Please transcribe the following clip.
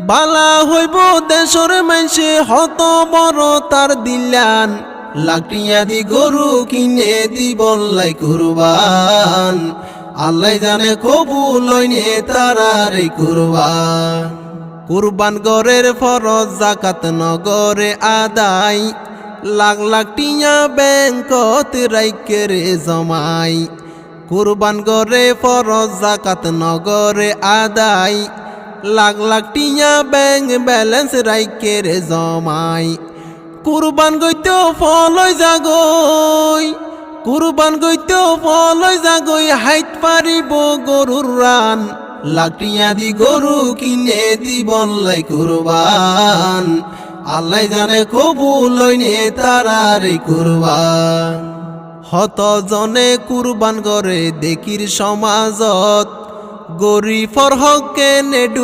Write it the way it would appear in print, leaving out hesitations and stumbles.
বালা হইব দেশর মানসে হত বড় তার দিলান লাটিয়া দি গরু কিনে দি বললাই কুরবান আল্লাহ জানে কবুল হইনে তারারে কুরবান কুরবান গরের ফরজ যাকাত নগরে আদায় লাখ লাখ টিয়া ব্যাংকত রাইকে রে জমাই কুরবান গরে ফরজ যাকাত নগরে আদায় লাখ লাখ টিয়া ব্যাংক ব্যালেন্স রাইকে রে জমাই কুরবান গইতো ফল জাগই কুরবান গইতো ফল জাগই হাইত পারিব গরুর রান লাটিয়া দি গরু কিনে দি বললাই কুরবান আল্লাহ জানে কবুল হইনে তারারে কুরবান হত জনে কুরবান করে দেখির সমাজত গরিবর হকে নেডু